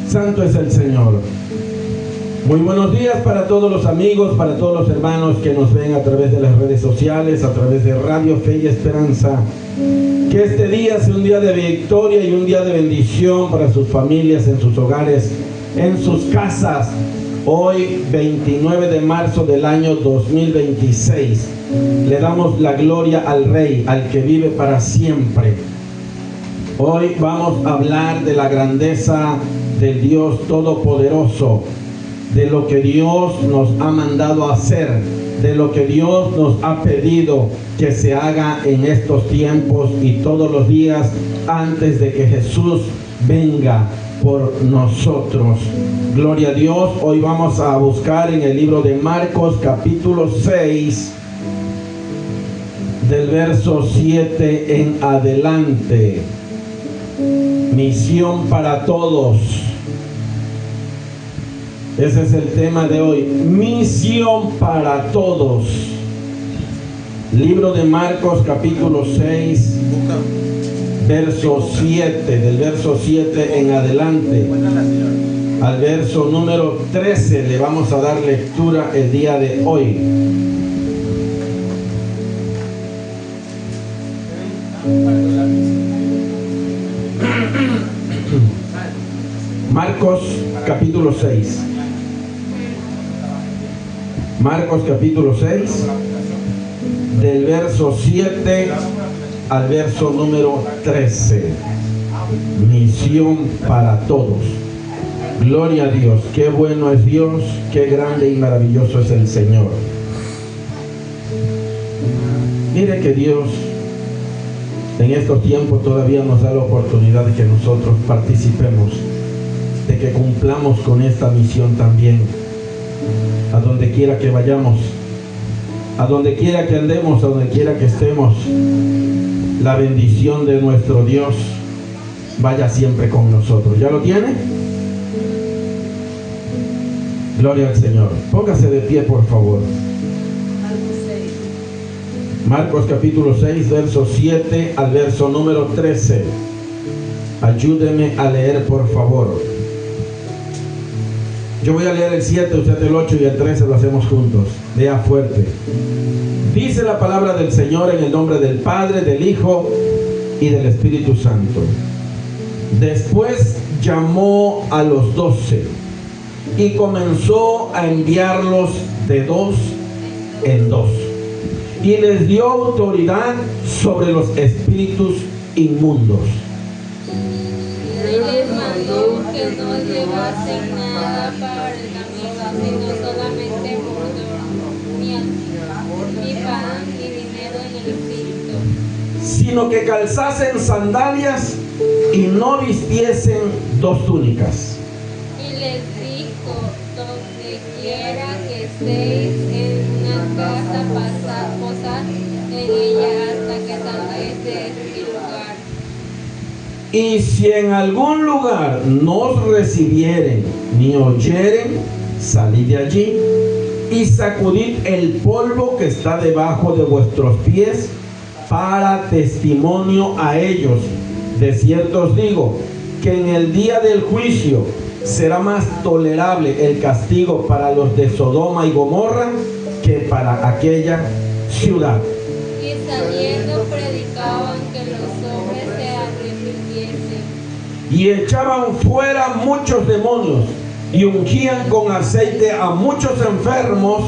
Santo es el Señor. Muy buenos días para todos los amigos, para todos los hermanos que nos ven a través de las redes sociales, a través de Radio Fe y Esperanza. Que este día sea un día de victoria y un día de bendición para sus familias, en sus hogares, en sus casas. Hoy, 29 de marzo del año 2026, le damos la gloria al Rey, al que vive para siempre. Hoy vamos a hablar de la grandeza del Dios Todopoderoso, de lo que Dios nos ha mandado a hacer, de lo que Dios nos ha pedido que se haga en estos tiempos y todos los días antes de que Jesús venga por nosotros. Gloria a Dios. Hoy vamos a buscar en el libro de Marcos capítulo 6, del verso 7 en adelante. Misión para todos. Ese es el tema de hoy. Misión para todos. Libro de Marcos capítulo 6, verso 7. Del verso 7 en adelante al verso número 13 le vamos a dar lectura el día de hoy. Marcos capítulo 6. Marcos capítulo 6, del verso 7 al verso número 13. Misión para todos. Gloria a Dios. Qué bueno es Dios, qué grande y maravilloso es el Señor. Mire que Dios en estos tiempos todavía nos da la oportunidad de que nosotros participemos, de que cumplamos con esta misión también. A donde quiera que vayamos, a donde quiera que andemos, a donde quiera que estemos, la bendición de nuestro Dios vaya siempre con nosotros. ¿Ya lo tiene? Gloria al Señor. Póngase de pie, por favor. Marcos capítulo 6, verso 7 al verso número 13. Ayúdeme a leer, por favor. Yo voy a leer el 7, usted el 8 y el 13 lo hacemos juntos. Lea fuerte. Dice la palabra del Señor en el nombre del Padre, del Hijo y del Espíritu Santo. Después llamó a los 12 y comenzó a enviarlos de dos en dos. Y les dio autoridad sobre los espíritus inmundos. Y les mandó que no llevasen nada para el camino, sino solamente bordón, ni pan, ni dinero en el espíritu, Sino que calzasen sandalias y no vistiesen dos túnicas. y les dijo: donde quiera que estéis en una casa, posad en ella hasta que salgáis de este lugar. Y si en algún lugar no os recibieren ni oyeren, salid de allí y sacudid el polvo que está debajo de vuestros pies para testimonio a ellos. De cierto os digo que en el día del juicio será más tolerable el castigo para los de Sodoma y Gomorra que para aquella ciudad. Y saliendo predicaban que los hombres se arrepintiesen. Y echaban fuera muchos demonios y ungían con aceite a muchos enfermos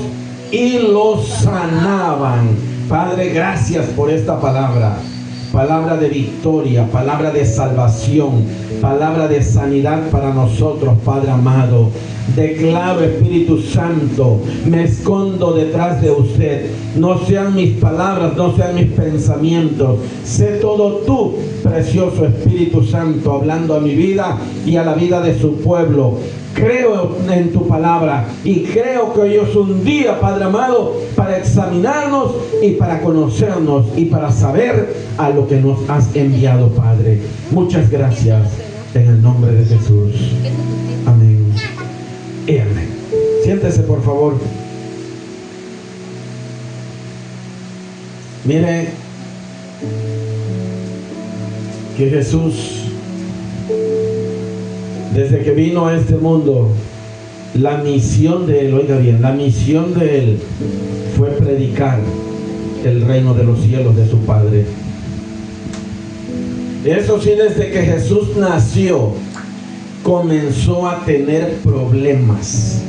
y los sanaban. Padre, gracias por esta palabra. Palabra de victoria, palabra de salvación, palabra de sanidad para nosotros, Padre amado. Declaro, Espíritu Santo, me escondo detrás de usted. No sean mis palabras, no sean mis pensamientos. Sé todo tú, precioso Espíritu Santo, hablando a mi vida y a la vida de su pueblo. Creo en tu palabra y creo que hoy es un día, Padre amado, para examinarnos y para conocernos y para saber a lo que nos has enviado, Padre. Muchas gracias en el nombre de Jesús. Amén y amén. Siéntese, por favor. Mire que Jesús Desde que vino a este mundo, la misión de Él, oiga bien, la misión de Él fue predicar el reino de los cielos de su Padre. Eso sí, desde que Jesús nació, comenzó a tener problemas.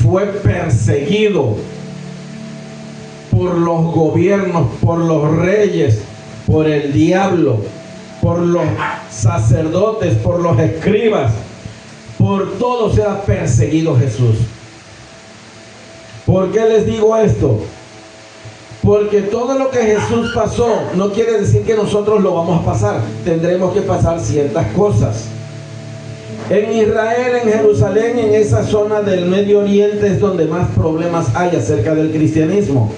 Fue perseguido por los gobiernos, por los reyes, por el diablo, por los sacerdotes, por los escribas. Por todos era perseguido Jesús. ¿Por qué les digo esto? Porque todo lo que Jesús pasó no quiere decir que nosotros lo vamos a pasar. Tendremos que pasar ciertas cosas. En Israel, en Jerusalén, en esa zona del Medio Oriente es donde más problemas hay acerca del cristianismo.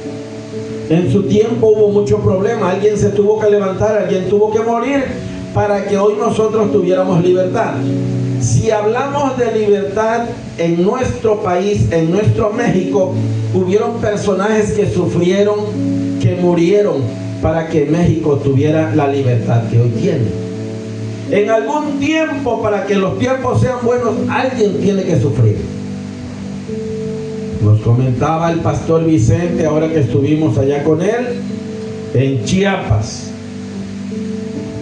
En su tiempo hubo mucho problema. Alguien se tuvo que levantar, alguien tuvo que morir para que hoy nosotros tuviéramos libertad. Si hablamos de libertad en nuestro país, en nuestro México, hubieron personajes que sufrieron, que murieron para que México tuviera la libertad que hoy tiene. En algún tiempo, para que los tiempos sean buenos, alguien tiene que sufrir. Nos comentaba el pastor Vicente, ahora que estuvimos allá con él, en Chiapas.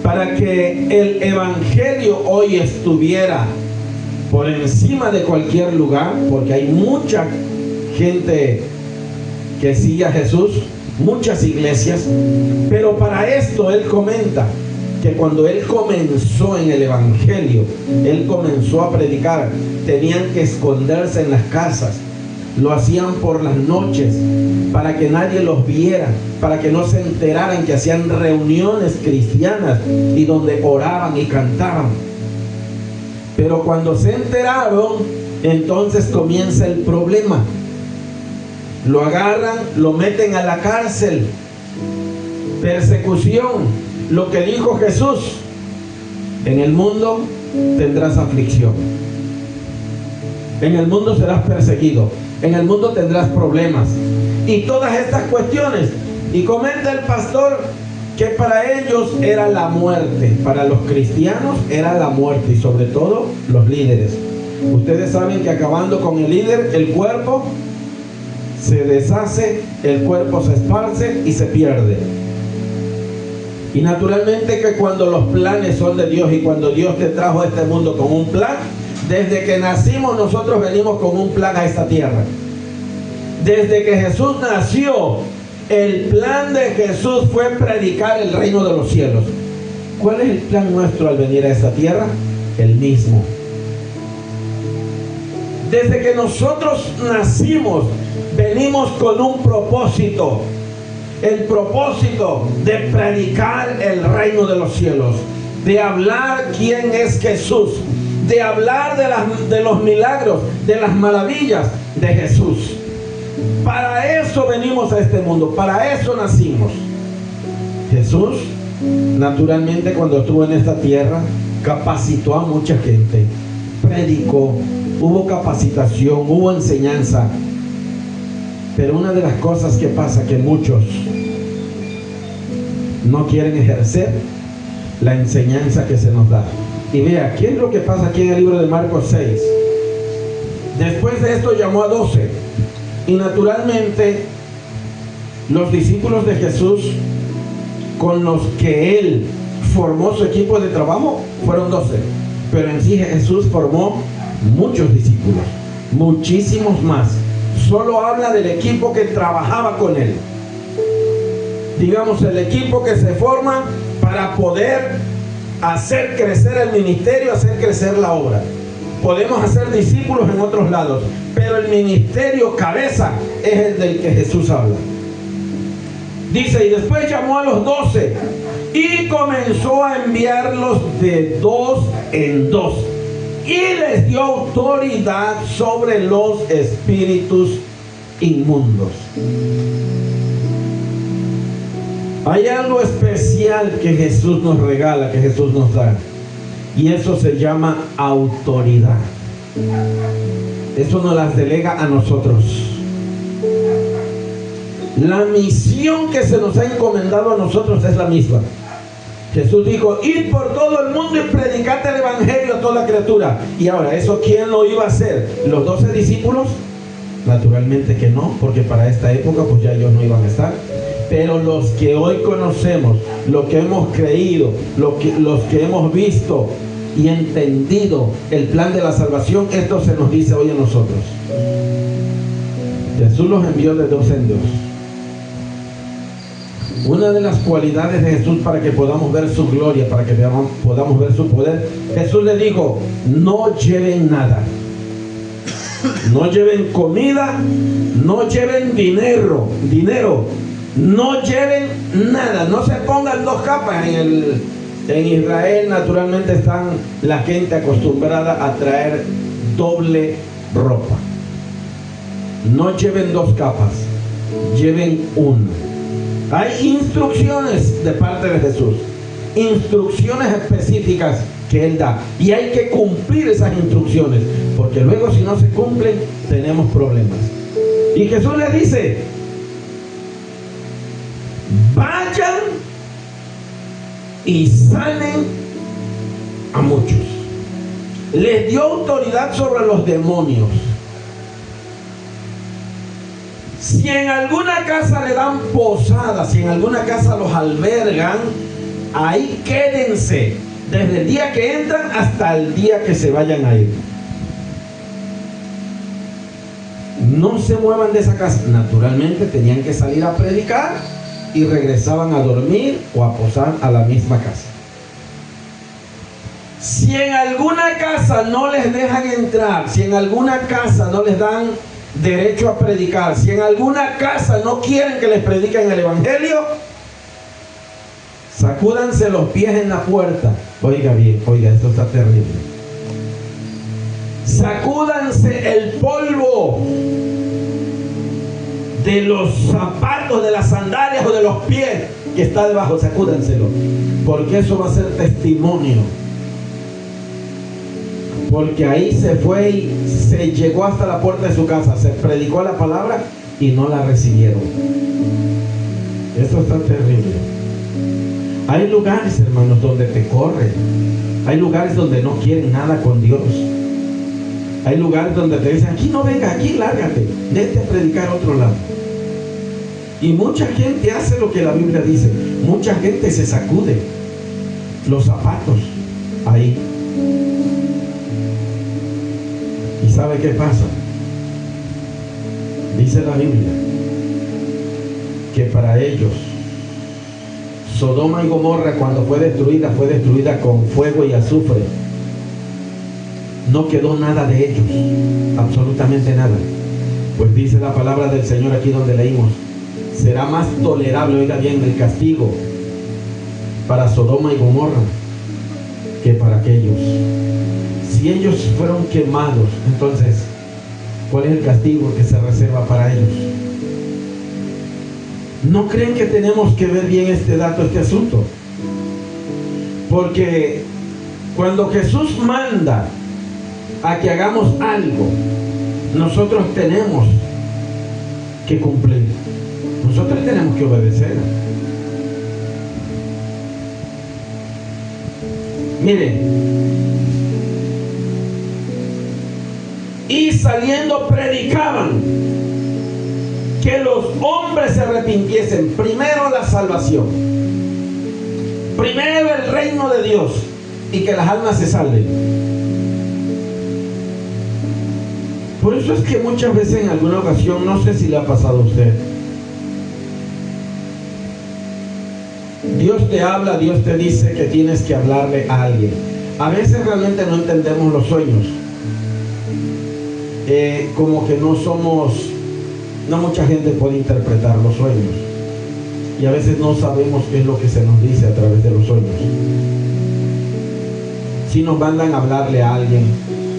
Para que el evangelio hoy estuviera por encima de cualquier lugar, porque hay mucha gente que sigue a Jesús, muchas iglesias, pero para esto él comenta que cuando él comenzó en el evangelio, él comenzó a predicar, tenían que esconderse en las casas, lo hacían por las noches, para que nadie los viera, para que no se enteraran que hacían reuniones cristianas y donde oraban y cantaban. Pero cuando se enteraron, entonces comienza el problema. Lo agarran, lo meten a la cárcel. Persecución. Lo que dijo Jesús: en el mundo tendrás aflicción. En el mundo serás perseguido. En el mundo tendrás problemas. Y todas estas cuestiones. Y comenta el pastor que para ellos era la muerte. Para los cristianos era la muerte. Y sobre todo los líderes. Ustedes saben que acabando con el líder, el cuerpo se deshace, el cuerpo se esparce y se pierde. Y naturalmente que cuando los planes son de Dios y cuando Dios te trajo a este mundo con un plan, desde que nacimos nosotros venimos con un plan a esta tierra. Desde que Jesús nació, el plan de Jesús fue predicar el reino de los cielos. ¿Cuál es el plan nuestro al venir a esta tierra? El mismo. Desde que nosotros nacimos, venimos con un propósito. El propósito de predicar el reino de los cielos, de hablar quién es Jesús, de hablar de los milagros, de las maravillas de Jesús. Para eso venimos a este mundo, para eso nacimos. Jesús, naturalmente, cuando estuvo en esta tierra, capacitó a mucha gente, predicó, hubo capacitación, hubo enseñanza. Pero una de las cosas que pasa que muchos no quieren ejercer la enseñanza que se nos da. Y vea, ¿qué es lo que pasa aquí en el libro de Marcos 6? Después de esto llamó a 12. Y naturalmente los discípulos de Jesús con los que él formó su equipo de trabajo fueron 12. Pero en sí Jesús formó muchos discípulos, muchísimos más. Solo habla del equipo que trabajaba con él. Digamos, el equipo que se forma para poder hacer crecer el ministerio, hacer crecer la obra. Podemos hacer discípulos en otros lados, pero el ministerio cabeza es el del que Jesús habla. Dice, y después llamó a los 12 y comenzó a enviarlos de 2 en 2. Y les dio autoridad sobre los espíritus inmundos. Hay algo especial que Jesús nos regala, que Jesús nos da. Y eso se llama autoridad. Eso nos las delega a nosotros. La misión que se nos ha encomendado a nosotros es la misma. Jesús dijo, id por todo el mundo y predicad el evangelio a toda criatura. Y ahora, ¿eso quién lo iba a hacer? ¿Los 12 discípulos? Naturalmente que no, porque para esta época pues ya ellos no iban a estar. Pero los que hoy conocemos, los que hemos creído, los que hemos visto y entendido el plan de la salvación, esto se nos dice hoy a nosotros. Jesús los envió de 2 en 2. Una de las cualidades de Jesús para que podamos ver su gloria, para que podamos ver su poder, Jesús le dijo: no lleven nada. No lleven comida, no lleven dinero, no lleven nada, no se pongan 2 capas. En Israel naturalmente están la gente acostumbrada a traer doble ropa. No lleven 2 capas, lleven una. Hay instrucciones de parte de Jesús, instrucciones específicas que Él da, y hay que cumplir esas instrucciones, porque luego si no se cumplen tenemos problemas. Y Jesús le dice: vayan y sanen a muchos. Les dio autoridad sobre los demonios. Si en alguna casa le dan posada, si en alguna casa los albergan, ahí quédense desde el día que entran hasta el día que se vayan a ir. No se muevan de esa casa. Naturalmente tenían que salir a predicar y regresaban a dormir o a posar a la misma casa. Si en alguna casa no les dejan entrar, si en alguna casa no les dan derecho a predicar, si en alguna casa no quieren que les prediquen el evangelio, sacúdanse los pies en la puerta. Oiga bien, oiga, esto está terrible. Sacúdanse el polvo de los zapatos, de las sandalias o de los pies que está debajo, sacúdanselo, porque eso va a ser testimonio. Porque ahí se fue y se llegó hasta la puerta de su casa, se predicó la palabra y no la recibieron. Eso está terrible. Hay lugares, hermanos, donde te corren. Hay lugares donde no quieren nada con Dios. Hay lugares donde te dicen: aquí no venga, aquí lárgate, vete a predicar a otro lado. Y mucha gente hace lo que la Biblia dice. Mucha gente se sacude los zapatos ahí. ¿Y sabe qué pasa? Dice la Biblia que para ellos Sodoma y Gomorra, cuando fue destruida con fuego y azufre. No quedó nada de ellos, absolutamente nada. Pues dice la palabra del Señor aquí donde leímos: será más tolerable, oiga bien, el castigo para Sodoma y Gomorra que para aquellos. Si ellos fueron quemados, entonces, ¿cuál es el castigo que se reserva para ellos? ¿No creen que tenemos que ver bien este dato, este asunto? Porque cuando Jesús manda a que hagamos algo, nosotros tenemos que cumplir. Nosotros tenemos que obedecer. Miren, y saliendo predicaban que los hombres se arrepintiesen. Primero la salvación, primero el reino de Dios, y que las almas se salven. Por eso es que muchas veces, en alguna ocasión, no sé si le ha pasado a usted, Dios te habla, Dios te dice que tienes que hablarle a alguien. A veces realmente no entendemos los sueños. Como que no mucha gente puede interpretar los sueños. Y a veces no sabemos qué es lo que se nos dice a través de los sueños. Si nos mandan a hablarle a alguien,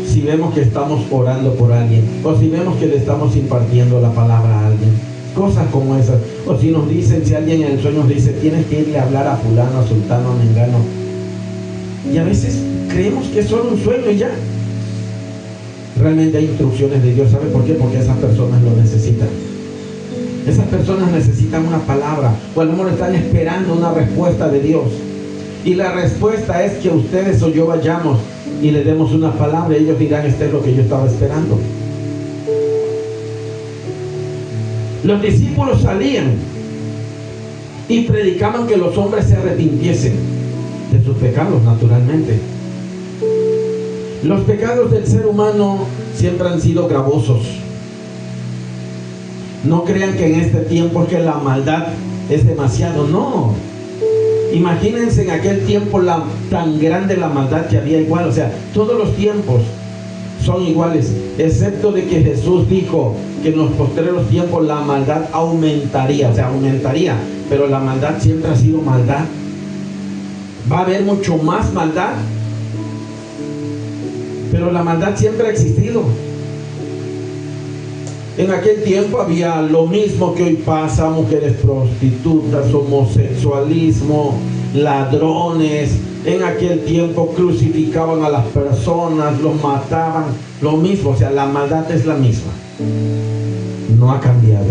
si vemos que estamos orando por alguien, o si vemos que le estamos impartiendo la palabra a alguien, cosas como esas. O si nos dicen, si alguien en el sueño nos dice: tienes que irle a hablar a fulano, a sultano, a mengano. Y a veces creemos que es solo un sueño y ya. Realmente hay instrucciones de Dios. ¿Sabe por qué? Porque esas personas lo necesitan. Esas personas necesitan una palabra, o a lo mejor están esperando una respuesta de Dios. Y la respuesta es que ustedes o yo vayamos y les demos una palabra, ellos dirán, esto es lo que yo estaba esperando. Los discípulos salían y predicaban que los hombres se arrepintiesen de sus pecados, naturalmente. Los pecados del ser humano siempre han sido gravosos. No crean que en este tiempo es que la maldad es demasiado, no. Imagínense en aquel tiempo tan grande la maldad que había igual, o sea, todos los tiempos son iguales, excepto de que Jesús dijo que en los posteriores tiempos la maldad aumentaría, o sea, aumentaría, pero la maldad siempre ha sido maldad. Va a haber mucho más maldad, pero la maldad siempre ha existido. En aquel tiempo había lo mismo que hoy pasa: mujeres prostitutas, homosexualismo, ladrones. En aquel tiempo crucificaban a las personas, los mataban, lo mismo, o sea, la maldad es la misma, no ha cambiado.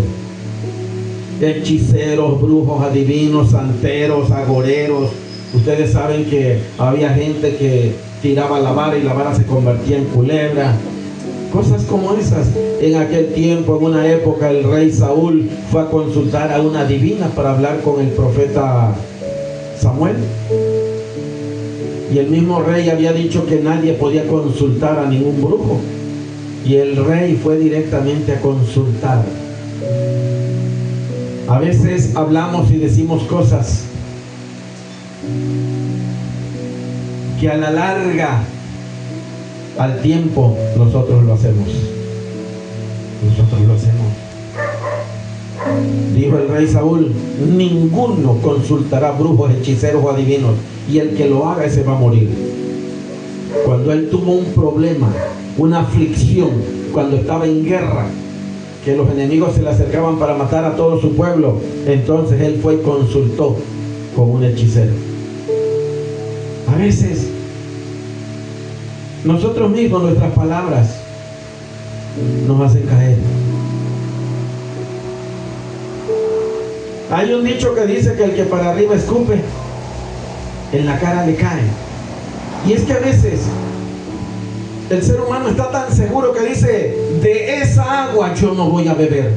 Hechiceros, brujos, adivinos, santeros, agoreros. Ustedes saben que había gente que tiraba la vara y la vara se convertía en culebra. Cosas como esas. En aquel tiempo, en una época, el rey Saúl fue a consultar a una adivina para hablar con el profeta Samuel. Y el mismo rey había dicho que nadie podía consultar a ningún brujo. Y el rey fue directamente a consultar. A veces hablamos y decimos cosas que a la larga, al tiempo, nosotros lo hacemos. Nosotros lo hacemos. Dijo el rey Saúl: ninguno consultará brujos, hechiceros o adivinos, y el que lo haga, ese va a morir. Cuando él tuvo un problema, una aflicción, cuando estaba en guerra, que los enemigos se le acercaban para matar a todo su pueblo, entonces él fue y consultó con un hechicero. A veces nosotros mismos, nuestras palabras nos hacen caer. Hay un dicho que dice que el que para arriba escupe, en la cara le cae. Y es que a veces el ser humano está tan seguro que dice: de esa agua yo no voy a beber.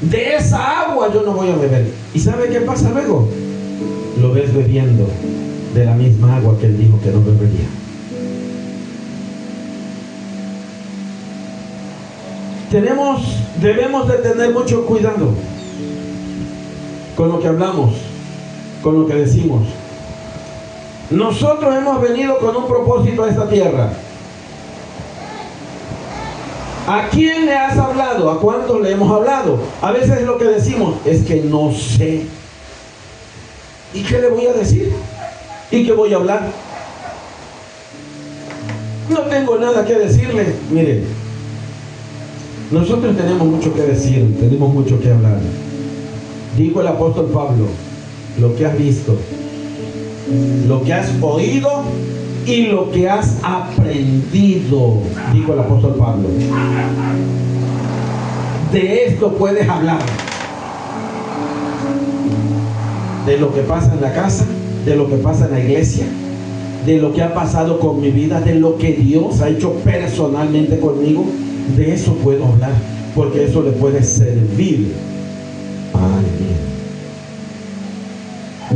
De esa agua yo no voy a beber. ¿Y sabe qué pasa luego? Lo ves bebiendo de la misma agua que él dijo que no bebería. Debemos de tener mucho cuidado con lo que hablamos, con lo que decimos. Nosotros hemos venido con un propósito a esta tierra. ¿A quién le has hablado? ¿A cuántos le hemos hablado? A veces lo que decimos es que no sé. ¿Y qué le voy a decir? ¿Y qué voy a hablar? No tengo nada que decirle. Mire, nosotros tenemos mucho que decir, tenemos mucho que hablar. Dijo el apóstol Pablo: lo que has visto, lo que has oído y lo que has aprendido, dijo el apóstol Pablo. De esto puedes hablar. De lo que pasa en la casa, de lo que pasa en la iglesia, de lo que ha pasado con mi vida, de lo que Dios ha hecho personalmente conmigo. De eso puedo hablar, porque eso le puede servir a alguien.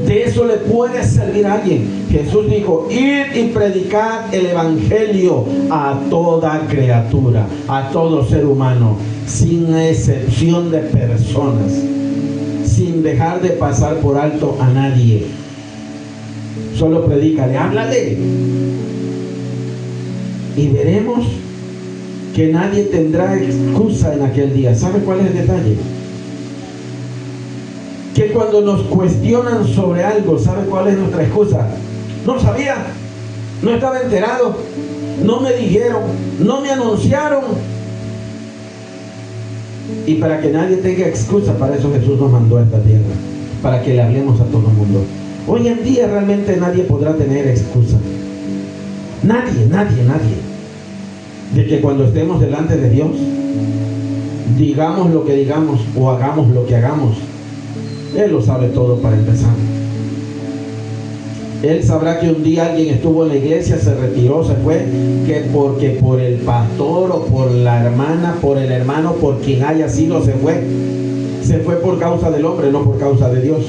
De eso le puede servir a alguien. Jesús dijo: id y predicad el evangelio a toda criatura, a todo ser humano, sin excepción de personas, sin dejar de pasar por alto a nadie. Solo predícale, háblale, y veremos que nadie tendrá excusa en aquel día. ¿Sabe cuál es el detalle? Que cuando nos cuestionan sobre algo, ¿sabe cuál es nuestra excusa? No sabía, no estaba enterado, no me dijeron, no me anunciaron. Y para que nadie tenga excusa, para eso Jesús nos mandó a esta tierra, para que le hablemos a todo el mundo. Hoy en día realmente nadie podrá tener excusa. Nadie, nadie, nadie. De que cuando estemos delante de Dios, digamos lo que digamos o hagamos lo que hagamos, Él lo sabe todo para empezar. Él sabrá que un día alguien estuvo en la iglesia, se retiró, se fue, que porque por el pastor o por la hermana, por el hermano, por quien haya sido, se fue. Se fue por causa del hombre, no por causa de Dios.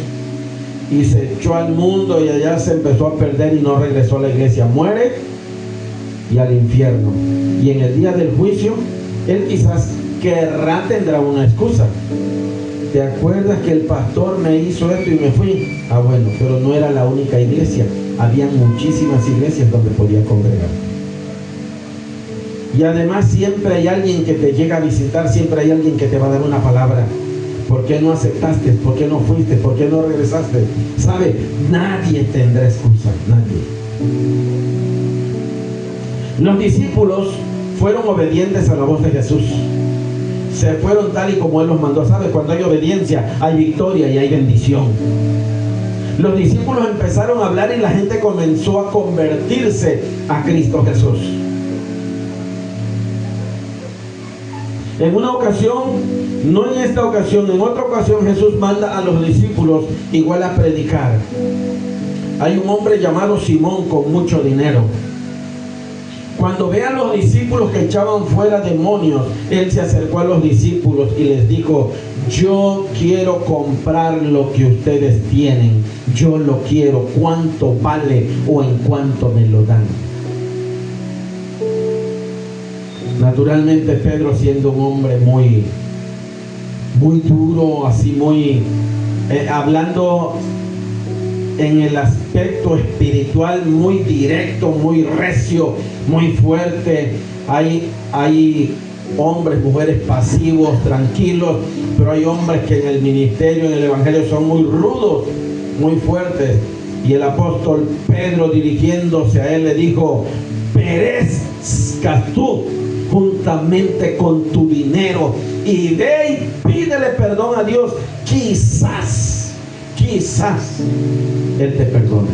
Y se echó al mundo y allá se empezó a perder y no regresó a la iglesia. Muere y al infierno. Y en el día del juicio, él quizás tendrá una excusa. ¿Te acuerdas que el pastor me hizo esto y me fui? Ah, bueno, pero no era la única iglesia. Había muchísimas iglesias donde podía congregar. Y además siempre hay alguien que te llega a visitar, siempre hay alguien que te va a dar una palabra. ¿Por qué no aceptaste? ¿Por qué no fuiste? ¿Por qué no regresaste? ¿Sabe? Nadie tendrá excusa, nadie. Los discípulos fueron obedientes a la voz de Jesús. Se fueron tal y como Él los mandó. ¿Sabe? Cuando hay obediencia, hay victoria y hay bendición. Los discípulos empezaron a hablar y la gente comenzó a convertirse a Cristo Jesús. En una ocasión, no en esta ocasión, en otra ocasión Jesús manda a los discípulos igual a predicar. Hay un hombre llamado Simón con mucho dinero. Cuando ve a los discípulos que echaban fuera demonios, él se acercó a los discípulos y les dijo: yo quiero comprar lo que ustedes tienen, yo lo quiero, ¿cuánto vale o en cuánto me lo dan? Naturalmente Pedro, siendo un hombre muy duro, así muy hablando en el aspecto espiritual, muy directo, muy recio, muy fuerte. Hay hombres, mujeres pasivos, tranquilos, pero hay hombres que en el ministerio, en el evangelio son muy rudos, muy fuertes. Y el apóstol Pedro, dirigiéndose a él, le dijo: perezcas tú juntamente con tu dinero y ve y pídele perdón a Dios. Quizás Él te perdone.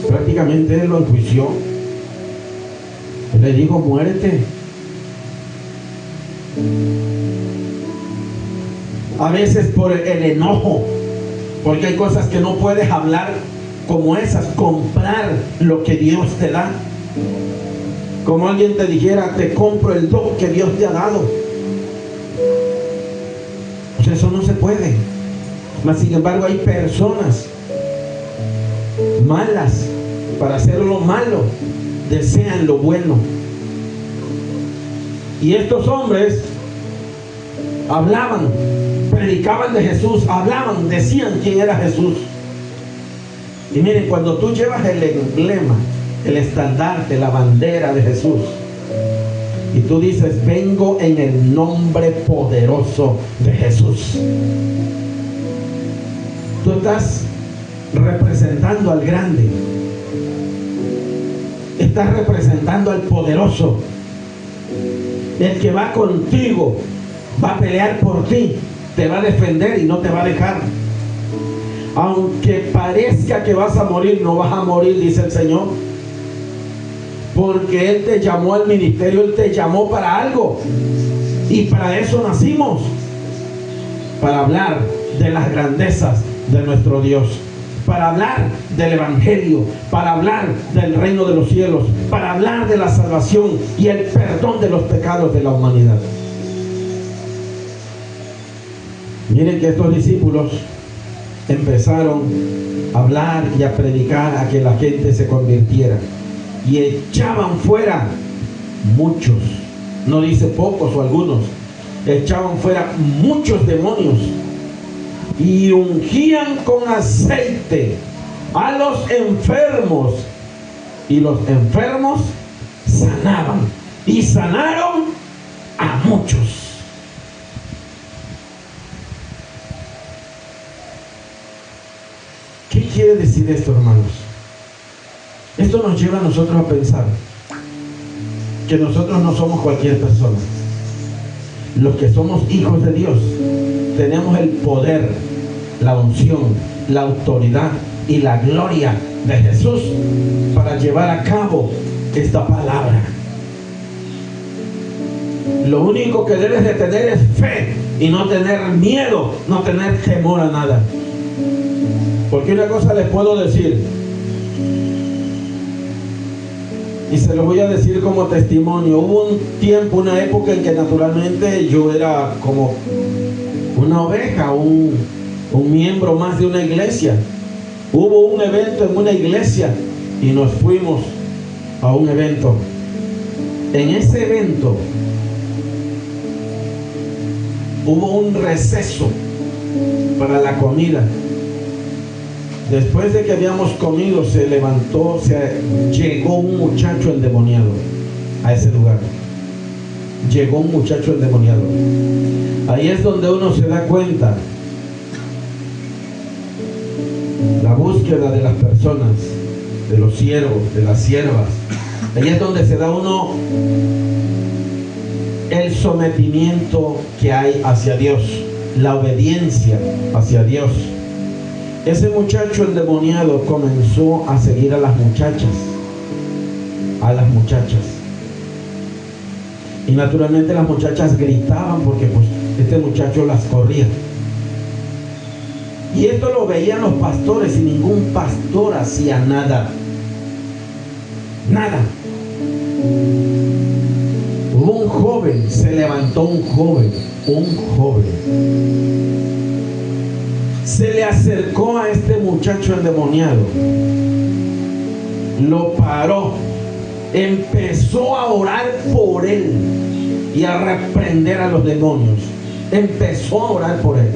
Prácticamente Él lo enjuició. Él le dijo: muérete. A veces por el enojo, porque hay cosas que no puedes hablar como esas, comprar lo que Dios te da. Como alguien te dijera: te compro el don que Dios te ha dado. Pues eso no se puede. Mas sin embargo hay personas malas, para hacer lo malo desean lo bueno. Y estos hombres hablaban, predicaban de Jesús, hablaban, decían quién era Jesús. Y miren, cuando tú llevas el emblema, el estandarte, la bandera de Jesús, y tú dices: vengo en el nombre poderoso de Jesús, tú estás representando al grande, estás representando al poderoso, el que va contigo, va a pelear por ti, te va a defender y no te va a dejar. Aunque parezca que vas a morir, no vas a morir, dice el Señor, porque Él te llamó al ministerio, Él te llamó para algo, y para eso nacimos, para hablar de las grandezas de nuestro Dios, para hablar del evangelio, para hablar del reino de los cielos, para hablar de la salvación y el perdón de los pecados de la humanidad. Miren que estos discípulos empezaron a hablar y a predicar a que la gente se convirtiera, y echaban fuera muchos, no dice pocos o algunos, echaban fuera muchos demonios y ungían con aceite a los enfermos, y los enfermos sanaban, y sanaron a muchos. ¿Qué quiere decir esto, hermanos? Esto nos lleva a nosotros a pensar que nosotros no somos cualquier persona. Los que somos hijos de Dios tenemos el poder, la unción, la autoridad y la gloria de Jesús para llevar a cabo esta palabra. Lo único que debes de tener es fe y no tener miedo, no tener temor a nada. Porque una cosa les puedo decir, y se lo voy a decir como testimonio. Hubo un tiempo, una época en que naturalmente yo era como una oveja, un miembro más de una iglesia. Hubo un evento en una iglesia y nos fuimos a un evento. En ese evento hubo un receso para la comida. Después de que habíamos comido, se levantó, llegó un muchacho endemoniado a ese lugar. Llegó un muchacho endemoniado. Ahí es donde uno se da cuenta la búsqueda de las personas, de los siervos, de las siervas. Ahí es donde se da uno el sometimiento que hay hacia Dios, la obediencia hacia Dios. Ese muchacho endemoniado comenzó a seguir a las muchachas. Y naturalmente las muchachas gritaban porque pues este muchacho las corría. Y esto lo veían los pastores y ningún pastor hacía nada. Nada. Hubo un joven, se levantó un joven. Se le acercó a este muchacho endemoniado, lo paró, empezó a orar por él y a reprender a los demonios. Empezó a orar por él.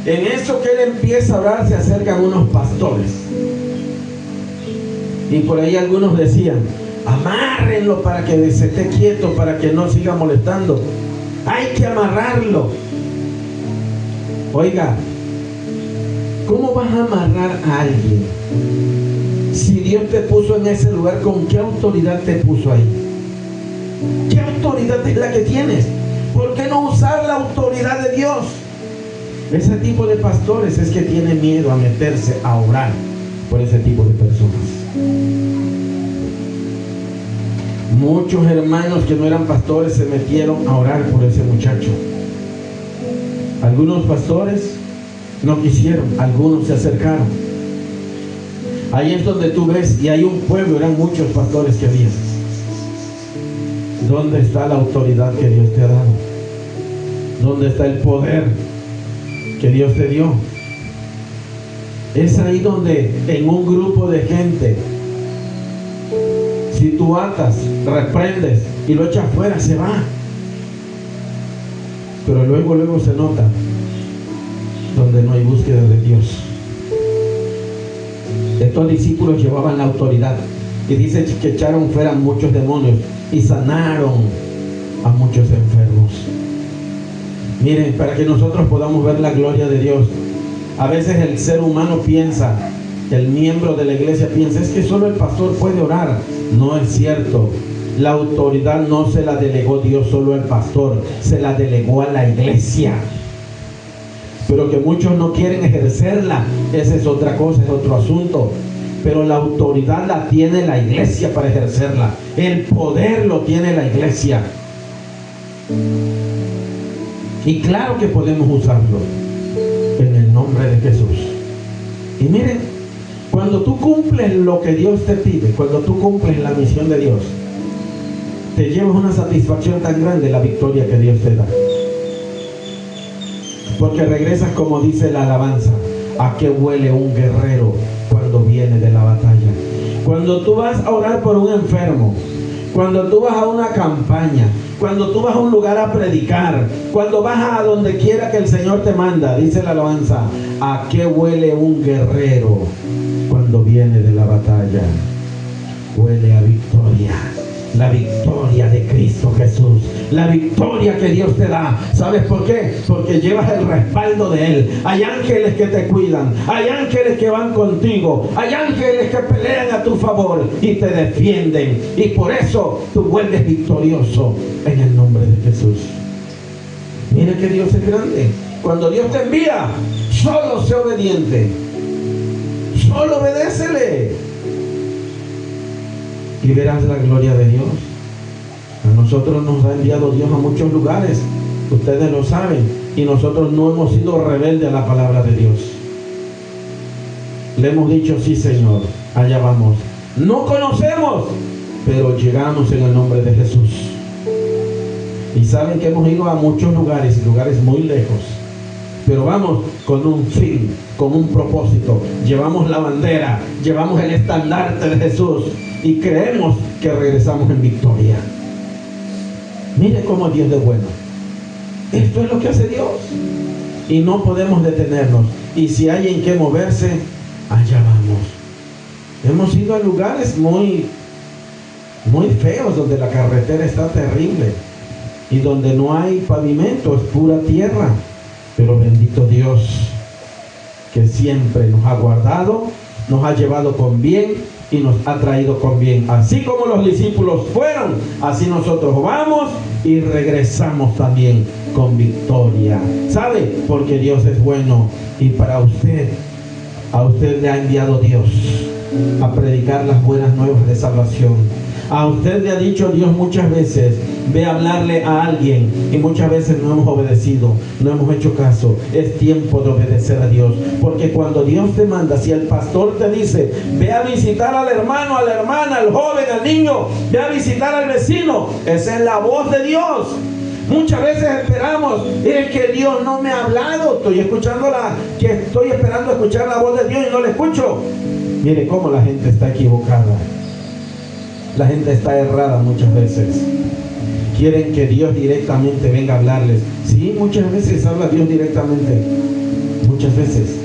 En eso que él empieza a orar, se acercan unos pastores y por ahí algunos decían: amárrenlo para que se esté quieto, para que no siga molestando. Hay que amarrarlo. Oiga, ¿cómo vas a amarrar a alguien? Si Dios te puso en ese lugar, ¿con qué autoridad te puso ahí? ¿Qué autoridad es la que tienes? ¿Por qué no usar la autoridad de Dios? Ese tipo de pastores es que tiene miedo a meterse a orar por ese tipo de personas. Muchos hermanos que no eran pastores se metieron a orar por ese muchacho. Algunos pastores no quisieron, algunos se acercaron. Ahí es donde tú ves, y hay un pueblo, eran muchos pastores que había. ¿Dónde está la autoridad que Dios te ha dado? ¿Dónde está el poder que Dios te dio? Es ahí donde en un grupo de gente, si tú atas, reprendes y lo echas fuera, se va. Pero luego se nota donde no hay búsqueda de Dios. Estos discípulos llevaban la autoridad y dice que echaron fuera muchos demonios y sanaron a muchos enfermos. Miren, para que nosotros podamos ver la gloria de Dios, a veces el ser humano piensa, el miembro de la iglesia piensa, es que solo el pastor puede orar. No es cierto. La autoridad no se la delegó Dios solo al pastor, se la delegó a la iglesia. Pero que muchos no quieren ejercerla, esa es otra cosa, es otro asunto. Pero la autoridad la tiene la iglesia para ejercerla. El poder lo tiene la iglesia. Y claro que podemos usarlo en el nombre de Jesús. Y miren, cuando tú cumples lo que Dios te pide, cuando tú cumples la misión de Dios, te llevas una satisfacción tan grande, la victoria que Dios te da. Porque regresas, como dice la alabanza: ¿a qué huele un guerrero cuando viene de la batalla? Cuando tú vas a orar por un enfermo, cuando tú vas a una campaña, cuando tú vas a un lugar a predicar, cuando vas a donde quiera que el Señor te manda, dice la alabanza: ¿a qué huele un guerrero cuando viene de la batalla? Huele a victoria. La victoria de Cristo Jesús, la victoria que Dios te da. ¿Sabes por qué? Porque llevas el respaldo de Él. Hay ángeles que te cuidan, hay ángeles que van contigo, hay ángeles que pelean a tu favor y te defienden, y por eso tú vuelves victorioso en el nombre de Jesús. Mira que Dios es grande. Cuando Dios te envía, solo sé obediente, solo obedécele y verás la gloria de Dios. A nosotros nos ha enviado Dios a muchos lugares, ustedes lo saben. y nosotros no hemos sido rebeldes a la palabra de Dios. Le hemos dicho, sí Señor, allá vamos. No conocemos, pero llegamos en el nombre de Jesús. Y saben que hemos ido a muchos lugares, lugares muy lejos, pero vamos con un fin, con un propósito. Llevamos la bandera, llevamos el estandarte de Jesús y creemos que regresamos en victoria. Mire cómo Dios es bueno. Esto es lo que hace Dios y no podemos detenernos. Y si hay en qué moverse, allá vamos. Hemos ido a lugares muy feos, donde la carretera está terrible y donde no hay pavimento, es pura tierra. Pero bendito Dios, que siempre nos ha guardado, nos ha llevado con bien y nos ha traído con bien. Así como los discípulos fueron, así nosotros vamos y regresamos también con victoria. ¿Sabe? Porque Dios es bueno y para usted, a usted le ha enviado Dios a predicar las buenas nuevas de salvación. A usted le ha dicho Dios muchas veces, ve a hablarle a alguien, y muchas veces no hemos obedecido, no hemos hecho caso. Es tiempo de obedecer a Dios, porque cuando Dios te manda, si el pastor te dice, ve a visitar al hermano, a la hermana, al joven, al niño, ve a visitar al vecino, esa es la voz de Dios. Muchas veces esperamos, es que Dios no me ha hablado, estoy esperando escuchar la voz de Dios y no la escucho. Mire cómo la gente está equivocada. La gente está errada muchas veces. Quieren que Dios directamente venga a hablarles. Sí, muchas veces habla Dios directamente. Muchas veces.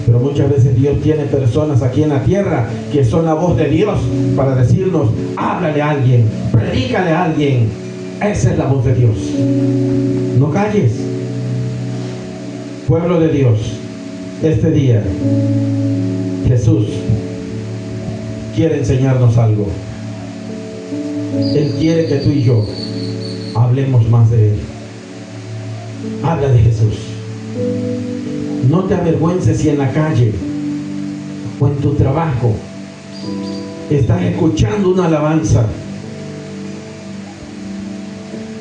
Pero muchas veces Dios tiene personas aquí en la tierra que son la voz de Dios para decirnos, háblale a alguien, predícale a alguien. Esa es la voz de Dios. No calles. Pueblo de Dios, este día Jesús quiere enseñarnos algo. Él quiere que tú y yo hablemos más de Él. Habla de Jesús. No te avergüences si en la calle o en tu trabajo estás escuchando una alabanza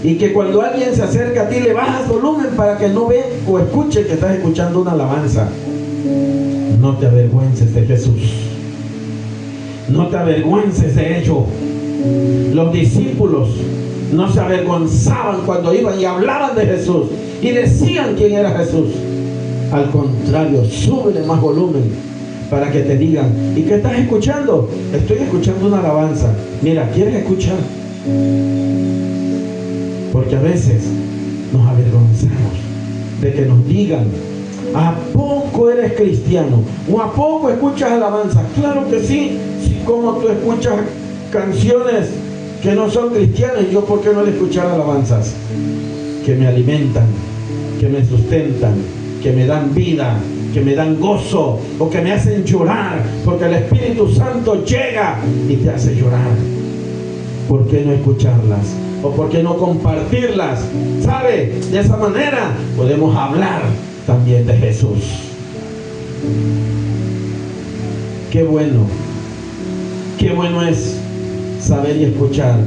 y que cuando alguien se acerca a ti le bajas volumen para que no vea o escuche que estás escuchando una alabanza. No te avergüences de Jesús. No te avergüences de ello. Los discípulos no se avergonzaban cuando iban y hablaban de Jesús y decían quién era Jesús. Al contrario, súbele más volumen para que te digan, ¿y qué estás escuchando? Estoy escuchando una alabanza. Mira, ¿quieres escuchar? Porque a veces nos avergonzamos de que nos digan, ¿a poco eres cristiano? ¿O a poco escuchas alabanza? Claro que sí. Si como tú escuchas canciones que no son cristianas, yo ¿por qué no le escuchar alabanzas? Que me alimentan, que me sustentan, que me dan vida, que me dan gozo, o que me hacen llorar, porque el Espíritu Santo llega y te hace llorar. ¿Por qué no escucharlas? ¿O por qué no compartirlas? ¿Sabe? De esa manera podemos hablar también de Jesús. Qué bueno es saber y escuchar.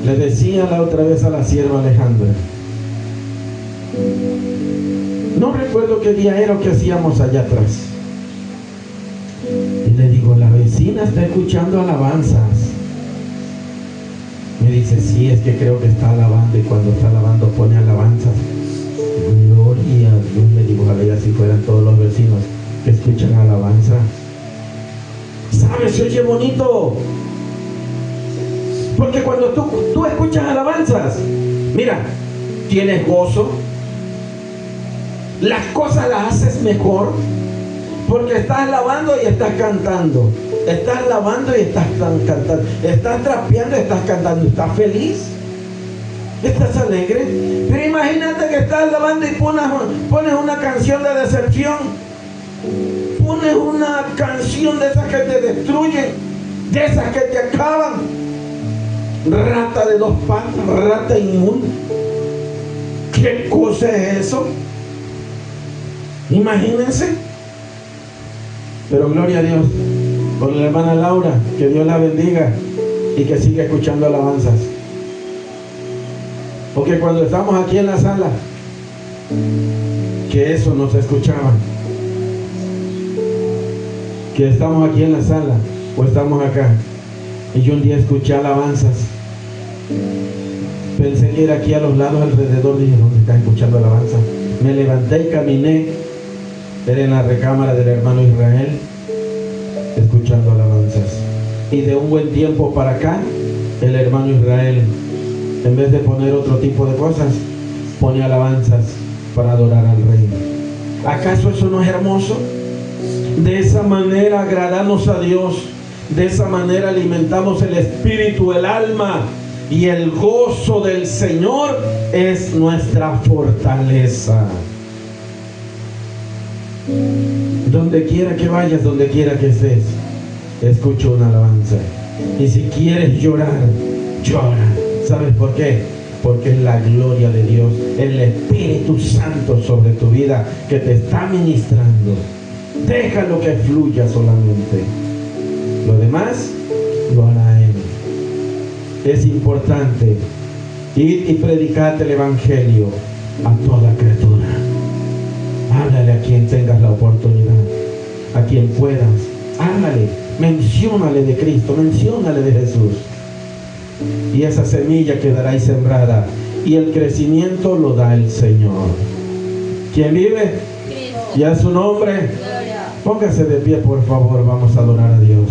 Le decía la otra vez a la sierva Alejandra, no recuerdo qué día era o qué hacíamos allá atrás, y le digo, la vecina está escuchando alabanzas. Me dice, sí, es que creo que está alabando, y cuando está alabando pone alabanzas. Gloria a Dios, le digo, ojalá y así fueran todos los vecinos que escuchan alabanza. ¿Sabes? Se oye bonito. Porque cuando tú escuchas alabanzas, mira, tienes gozo, las cosas las haces mejor, porque estás alabando y estás cantando. Estás lavando y estás cantando. Estás trapeando y estás cantando. ¿Estás feliz? ¿Estás alegre? Pero imagínate que estás lavando y pones una canción de decepción. Pones una canción de esas que te destruyen, de esas que te acaban. Rata de dos patas, rata inmunda. ¿Qué cosa es eso? Imagínense. Pero gloria a Dios por la hermana Laura, que Dios la bendiga y que siga escuchando alabanzas. Porque cuando estamos aquí en la sala, que eso no se escuchaba. Que estamos aquí en la sala o estamos acá. Y yo un día escuché alabanzas. Pensé que era aquí a los lados alrededor. Dije, ¿dónde están escuchando alabanzas? Me levanté y caminé. Era en la recámara del hermano Israel, escuchando alabanzas. Y de un buen tiempo para acá, el hermano Israel, en vez de poner otro tipo de cosas, pone alabanzas para adorar al Rey. ¿Acaso eso no es hermoso? De esa manera agradamos a Dios. De esa manera alimentamos el espíritu, el alma, y el gozo del Señor es nuestra fortaleza. Donde quiera que vayas, donde quiera que estés, escucha una alabanza. Y si quieres llorar, llora. ¿Sabes por qué? Porque es la gloria de Dios, el Espíritu Santo sobre tu vida que te está ministrando. Déjalo que fluya solamente. Lo demás lo hará Él. Es importante ir y predicar el Evangelio a toda criatura. Háblale a quien tengas la oportunidad, a quien puedas. Háblale, menciónale de Cristo, menciónale de Jesús. Y esa semilla quedará ahí sembrada. Y el crecimiento lo da el Señor. ¿Quién vive? Cristo. Y a su nombre. Gloria. Póngase de pie, por favor, vamos a adorar a Dios.